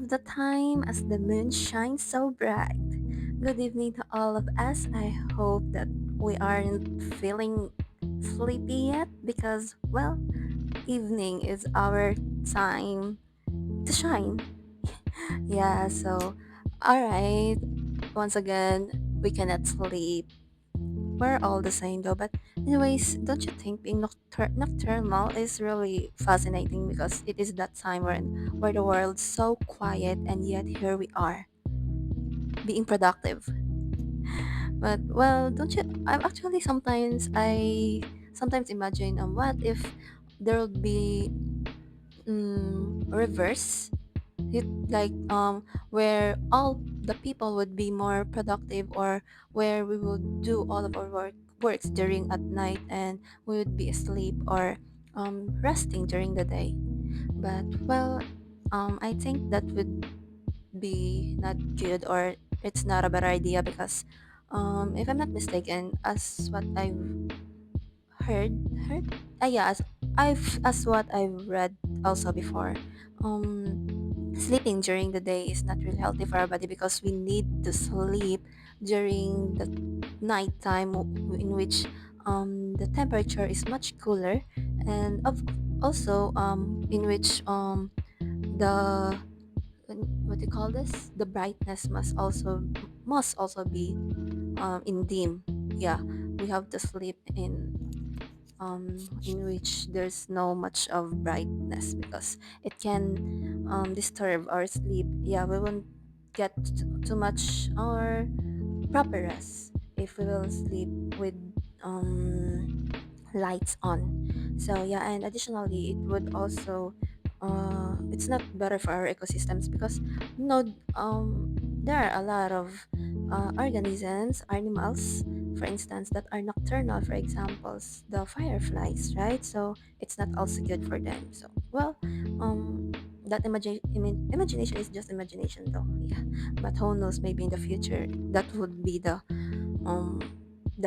of the time as the moon shines so bright. Good evening to all of us. I hope that we aren't feeling sleepy yet because, well, evening is our time to shine. Yeah, so, alright. Once again, we cannot sleep. We're all the same though, but anyways, don't you think being nocturnal is really fascinating because it is that time where the world's so quiet and yet here we are being productive. But well, don't you? I'm actually I sometimes imagine what if there would be reverse it like where all the people would be more productive, or where we would do all of our works during at night and we would be asleep or resting during the day. But well, I think that would be not good, or it's not a better idea because if I'm not mistaken, as what I've heard heard yeah, as what I've read also before, um sleeping during the day is not really healthy for our body because we need to sleep during the nighttime in which the temperature is much cooler, and also in which the what do you call this, the brightness must also be in dim. Yeah, we have to sleep in which there's no much of brightness because it can disturb our sleep. Yeah, we won't get too much or proper rest if we will sleep with lights on. So yeah, and additionally, it would also it's not better for our ecosystems because there are a lot of organisms, animals, for instance, that are nocturnal. For examples, the fireflies, right? So it's not also good for them. So well, that imagination is just imagination, though. Yeah, but who knows? Maybe in the future, that would be um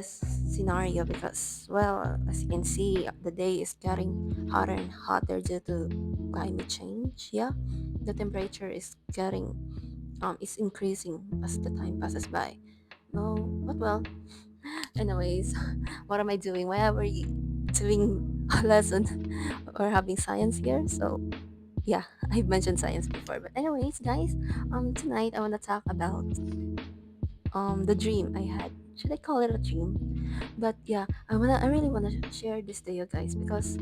scenario because, well, as you can see, the day is getting hotter and hotter due to climate change. Yeah, the temperature is increasing as the time passes by. No, but well, anyways, what am I doing? Why are we doing a lesson or having science here? So yeah, I've mentioned science before, but anyways, guys, tonight I want to talk about the dream I had. Should I call it a dream? But yeah, I really wanna share this to you guys because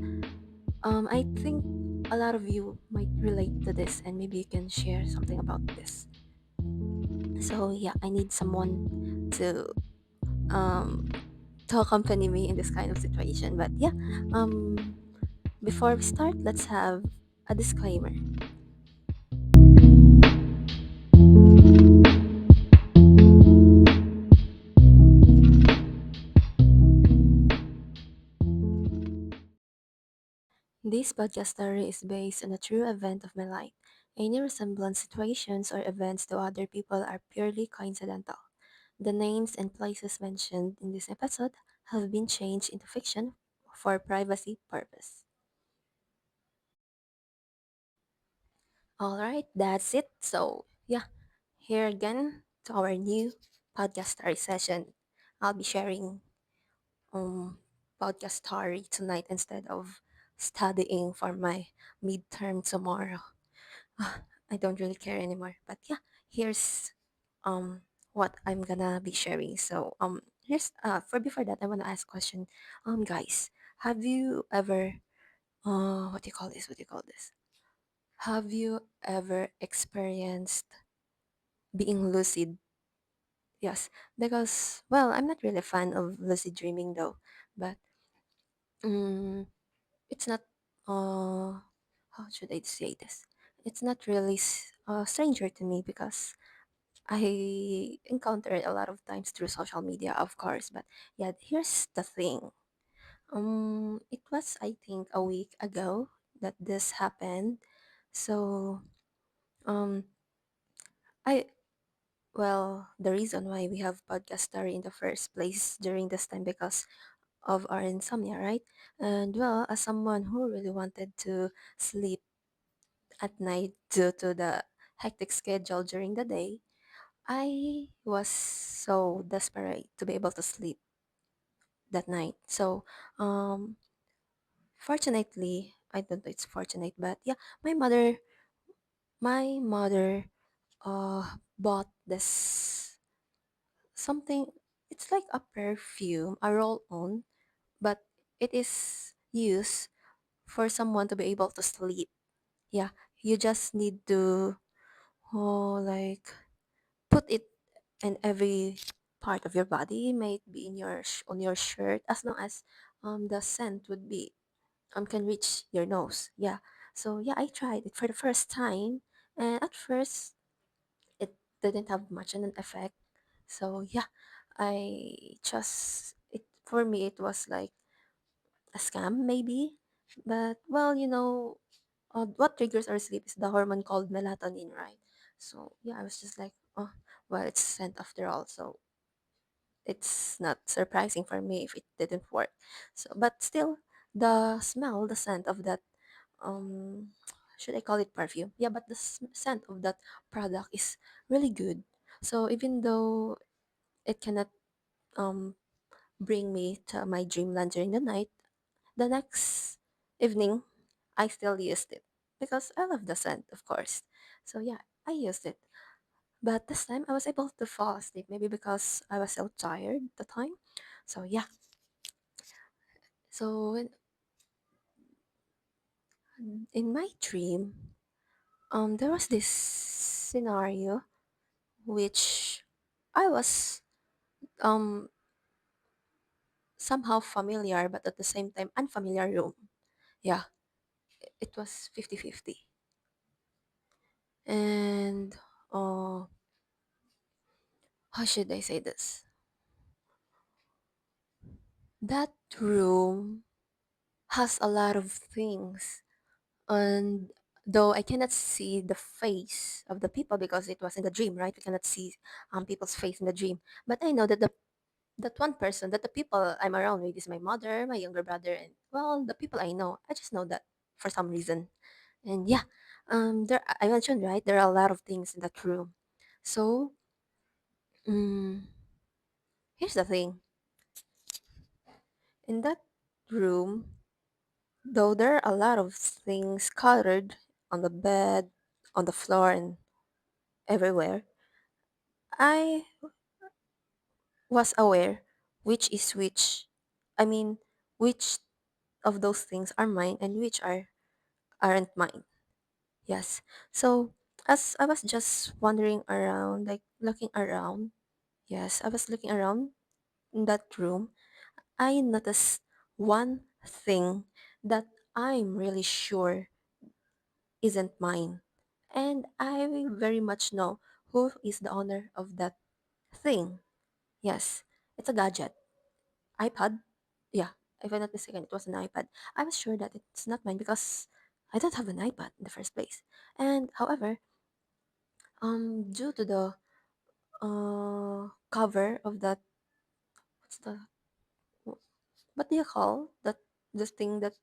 I think a lot of you might relate to this, and maybe you can share something about this. So yeah, I need someone um to accompany me in this kind of situation. But yeah, before we start, let's have a disclaimer. This podcast story is based on a true event of my life. Any resemblance situations or events to other people are purely coincidental. The names and places mentioned in this episode have been changed into fiction for privacy purpose. All right, that's it. So, yeah, here again to our new podcast story session. I'll be sharing um podcast story tonight instead of studying for my midterm tomorrow. I don't really care anymore. But yeah, here's what I'm gonna be sharing. So here's for before that I wanna ask question. Guys, have you ever what do you call this? What do you call this? Have you ever experienced being lucid? Yes, because well, I'm not really a fan of lucid dreaming though, but um, it's not how should I say this? It's not really stranger to me because I encounter it a lot of times through social media, of course. But yeah, here's the thing. It was, I think, a week ago that this happened. So um, I well, the reason why we have podcast story in the first place during this time because of our insomnia, right? And well, as someone who really wanted to sleep at night due to the hectic schedule during the day, I was so desperate to be able to sleep that night. So, um, fortunately, I don't know it's fortunate, but yeah, my mother, my mother, bought this something. It's like a perfume, a roll-on, but it is used for someone to be able to sleep. Yeah, you just need to, like, put it in every part of your body, may it be in your on your shirt, as long as the scent would be can reach your nose. Yeah. So yeah, I tried it for the first time, and at first it didn't have much of an effect. So yeah, I just it for me it was like a scam maybe, but well, what triggers our sleep is the hormone called melatonin, right? So yeah, I was just like, oh, well, it's scent after all, so it's not surprising for me if it didn't work. So, but still, the smell, the scent of that, um, should I call it perfume? Yeah, but the scent of that product is really good. So even though it cannot um bring me to my dreamland during the night, the next evening, I still used it because I love the scent, of course. So yeah, I used it. But this time I was able to fall asleep, maybe because I was so tired at the time. So yeah. So in my dream, there was this scenario which I was um somehow familiar, but at the same time unfamiliar room. Yeah, it was 50-50. And uh, how should I say this? That room has a lot of things, and though I cannot see the face of the people because it was in the dream, right? We cannot see people's face in the dream, but I know that that one person, that the people I'm around with is my mother, my younger brother, and well, the people I know. I just know that for some reason, and yeah, there I mentioned, right, there are a lot of things in that room. So, mm, here's the thing: in that room, though there are a lot of things scattered on the bed, on the floor, and everywhere, I was aware which is which. I mean, which of those things are mine and which aren't mine. Yes. So as I was just wandering around, like looking around, yes, I was looking around in that room. I noticed one thing that I'm really sure isn't mine. And I very much know who is the owner of that thing. Yes, it's a gadget. iPad. Yeah, if I'm not mistaken, it was an iPad. I was sure that it's not mine because I don't have an iPad in the first place. And however, due to the cover of that, what's the what do you call that, this thing that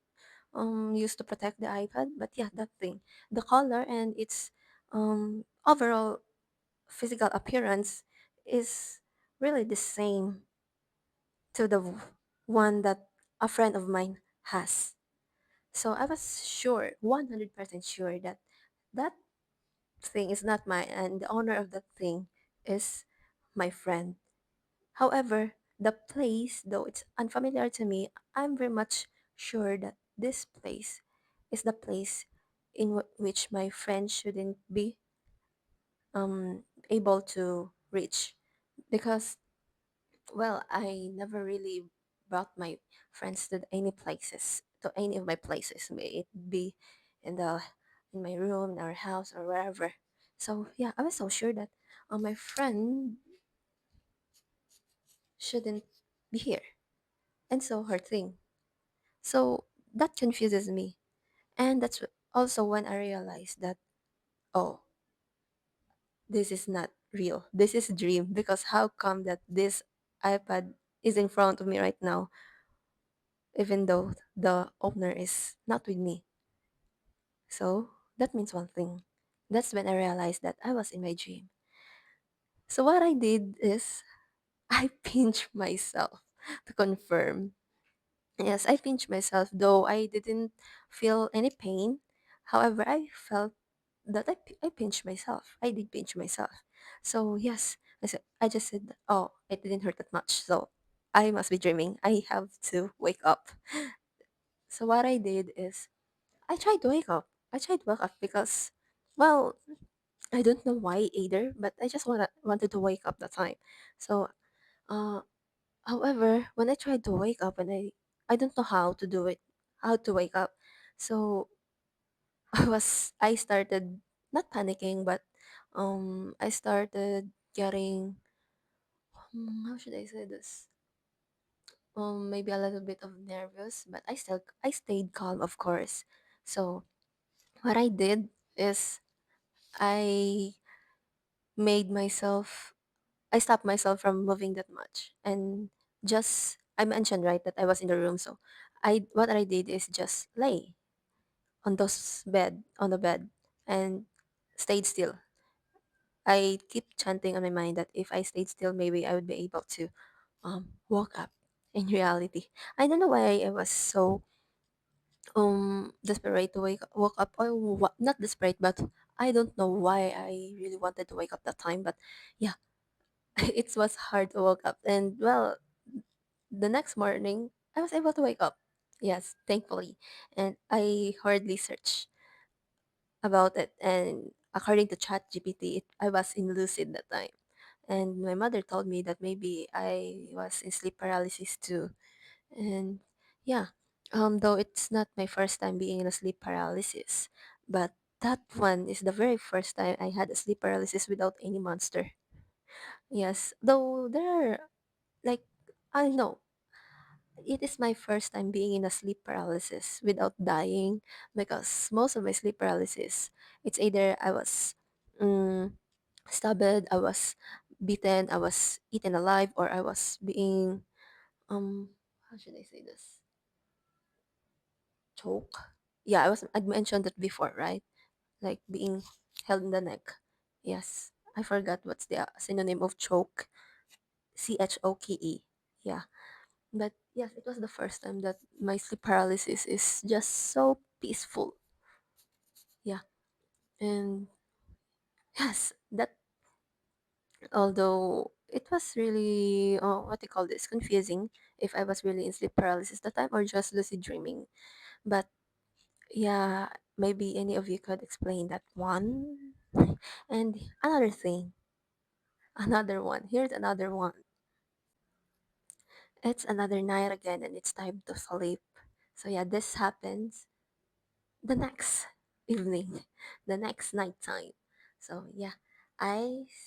used to protect the iPad? But yeah, that thing, the color and its overall physical appearance is really the same to the one that a friend of mine has. So I was sure, 100% sure that that thing is not mine and the owner of that thing is my friend. However, the place, though it's unfamiliar to me, I'm very much sure that this place is the place in which my friend shouldn't be able to reach, because well, I never really brought my friends to any places, to any of my places, may it be in the in my room, in our house, or wherever. So yeah, I was so sure that my friend shouldn't be here, and so her thing. So that confuses me, and that's also when I realized that, oh, this is not real. This is dream, because how come that this iPad is in front of me right now, even though the owner is not with me? So that means one thing. That's when I realized that I was in my dream. So what I did is I pinched myself to confirm. Yes, I pinched myself, though I didn't feel any pain. However, I felt that I pinched myself. I did pinch myself. So yes, I just said, oh, it didn't hurt that much. So I must be dreaming. I have to wake up. So what I did is I tried to wake up. I tried to wake up because, well, I don't know why either, but I just wanted to wake up that time. So, uh, however, when I tried to wake up and I don't know how to do it, how to wake up. So I started not panicking, but I started getting, how should I say this? Maybe a little bit of nervous, but I stayed calm, of course. So what I did is I made myself I stopped myself from moving that much, and just I mentioned, right, that I was in the room. So I what I did is just lay on the bed, and stayed still. I keep chanting on my mind that if I stayed still, maybe I would be able to walk up. In reality, I don't know why I was so desperate to woke up, or what, not desperate, but I don't know why I really wanted to wake up that time. But yeah, it was hard to wake up, and well, the next morning I was able to wake up. Yes, thankfully. And I hardly searched about it, and according to ChatGPT, I was in lucid that time. And my mother told me that maybe I was in sleep paralysis too. And yeah, though it's not my first time being in a sleep paralysis, but that one is the very first time I had a sleep paralysis without any monster. Yes, though there are, like, I know it is my first time being in a sleep paralysis without dying, because most of my sleep paralysis, it's either I was um, stabbed, I was beaten, I was eaten alive, or I was being, how should I say this, choke. Yeah, I'd mentioned that before, right? Like being held in the neck. Yes, I forgot what's the synonym of choke. CHOKE. Yeah. But yes, it was the first time that my sleep paralysis is just so peaceful. Yeah. And yes, that, although it was really, what do you call this, confusing if I was really in sleep paralysis that time or just lucid dreaming. But yeah, maybe any of you could explain that one. And another thing, another one. Here's another one. It's another night again, and it's time to sleep. So yeah, this happens the next evening, the next night time. So yeah,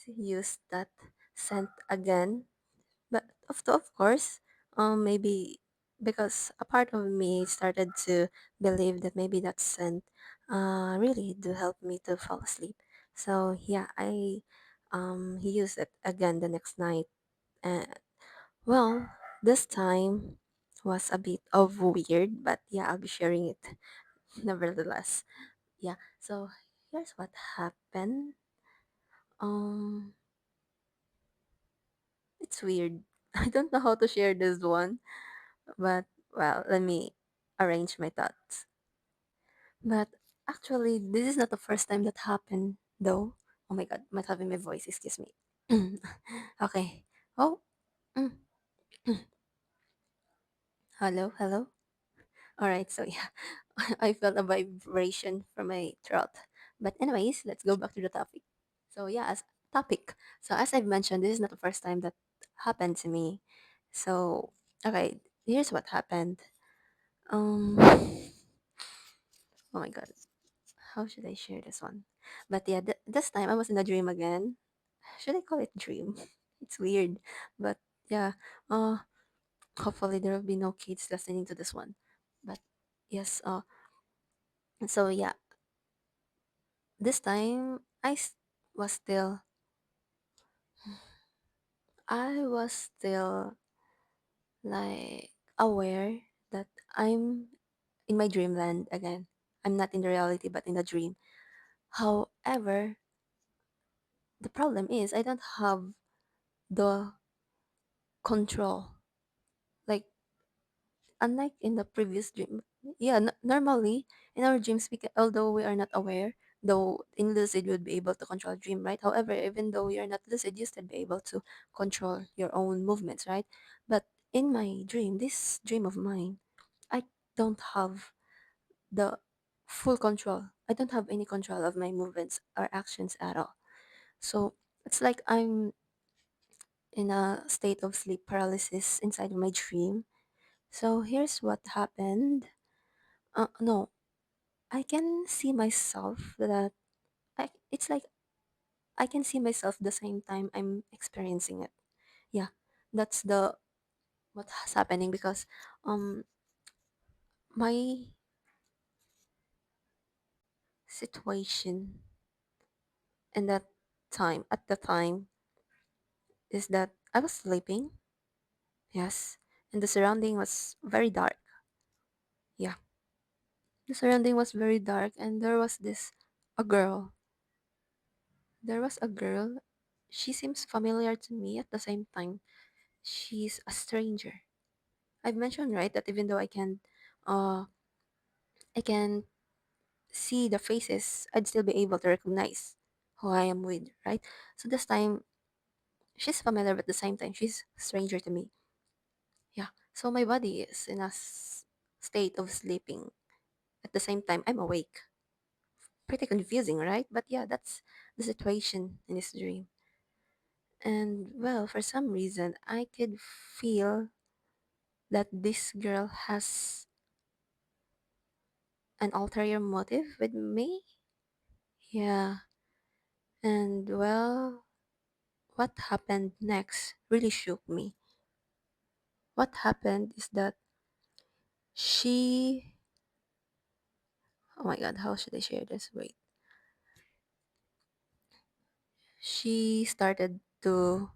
used that scent again, but of course, maybe because a part of me started to believe that maybe that scent, really do help me to fall asleep. So yeah, I he used it again the next night, and well, this time was a bit of weird, but yeah, I'll be sharing it nevertheless. Yeah, so here's what happened. Um, it's weird. I don't know how to share this one, but well, let me arrange my thoughts. But actually, this is not the first time that happened, though. Oh my god, might having my voice, excuse me. Okay. Oh, mm, hello, hello. All right, so yeah, I felt a vibration from my throat. But anyways, let's go back to the topic. So yeah, as topic. So as I've mentioned, this is not the first time that happened to me. So okay, here's what happened. Um, oh my god, how should I share this one? But yeah, this time I was in a dream again. Should I call it dream? It's weird, but yeah. Hopefully there will be no kids listening to this one. But yes. So yeah, this time was still, I was still like aware that I'm in my dreamland again. I'm not in the reality but in the dream. However, the problem is I don't have the control. Like, unlike in the previous dream, yeah, normally in our dreams, although we are not aware, though in lucid you would be able to control dream, right? However, even though you're not lucid, you still be able to control your own movements, right? But in my dream, this dream of mine, I don't have the full control. I don't have any control of my movements or actions at all. So it's like I'm in a state of sleep paralysis inside of my dream. So here's what happened. No, I can see myself that it's like I can see myself the same time I'm experiencing it. Yeah, that's the what's happening because um my situation in that time at the time is that I was sleeping. Yes, and the surrounding was very dark. Yeah, the surrounding was very dark, and there was this a girl. There was a girl. She seems familiar to me at the same time. She's a stranger. I've mentioned right that even though uh I can see the faces, I'd still be able to recognize who I am with, right? So this time she's familiar, but at the same time she's a stranger to me. Yeah. So my body is in a state of sleeping. At the same time, I'm awake. Pretty confusing, right? But yeah, that's the situation in this dream. And well, for some reason, I could feel that this girl has an ulterior motive with me. Yeah. And well, what happened next really shook me. What happened is that she. Oh my god, how should I share this? Wait. She started to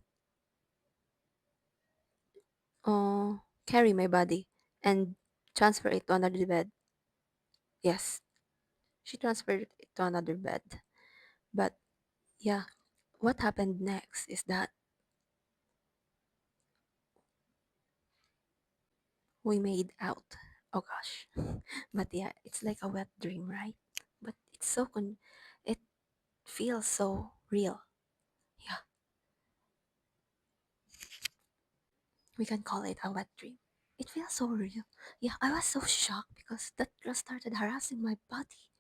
carry my body and transfer it to another bed. Yes, she transferred it to another bed. But yeah, what happened next is that we made out. Oh gosh. But yeah, it's like a wet dream, right? But it's it feels so real. Yeah, we can call it a wet dream. It feels so real. Yeah, I was so shocked because that girl started harassing my body.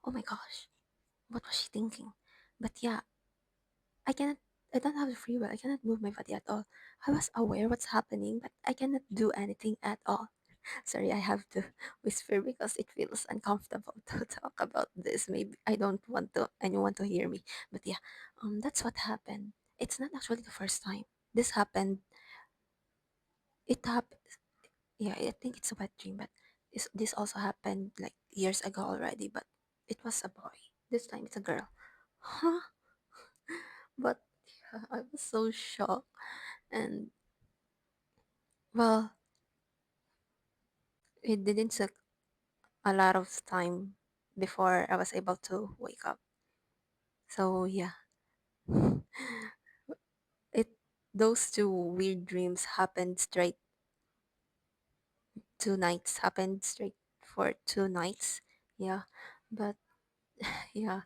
Oh my gosh. What was she thinking? But yeah, I cannot I don't have the free will. I cannot move my body at all. I was aware what's happening, but I cannot do anything at all. Sorry, I have to whisper because it feels uncomfortable to talk about this. Maybe I don't want anyone to hear me. But yeah, that's what happened. It's not actually the first time. This happened. It happened. Yeah, I think it's a wet dream, but this also happened like years ago already. But it was a boy. This time it's a girl. Huh? But yeah, I was so shocked. And well, it didn't take a lot of time before I was able to wake up. So yeah, it those two weird dreams happened straight 2 nights. Happened straight for 2 nights. Yeah, but yeah,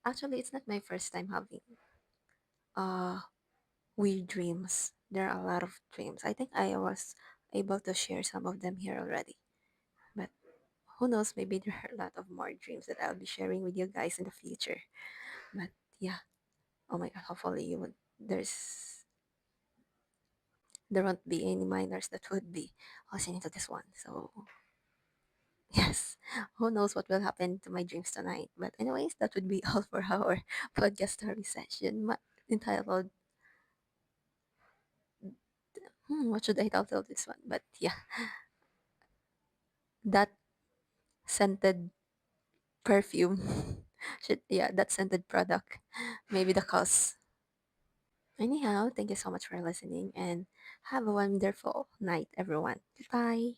actually, it's not my first time having uh weird dreams. There are a lot of dreams. I think I was able to share some of them here already. But who knows, maybe there are a lot of more dreams that I'll be sharing with you guys in the future. But yeah, oh my god, hopefully you would there won't be any minors that would be listening to this one. So yes, who knows what will happen to my dreams tonight. But anyways, that would be all for our podcast story session entitled what should I title this one? But yeah, that scented perfume. That scented product. Maybe the cause. Anyhow, thank you so much for listening and have a wonderful night, everyone. Goodbye.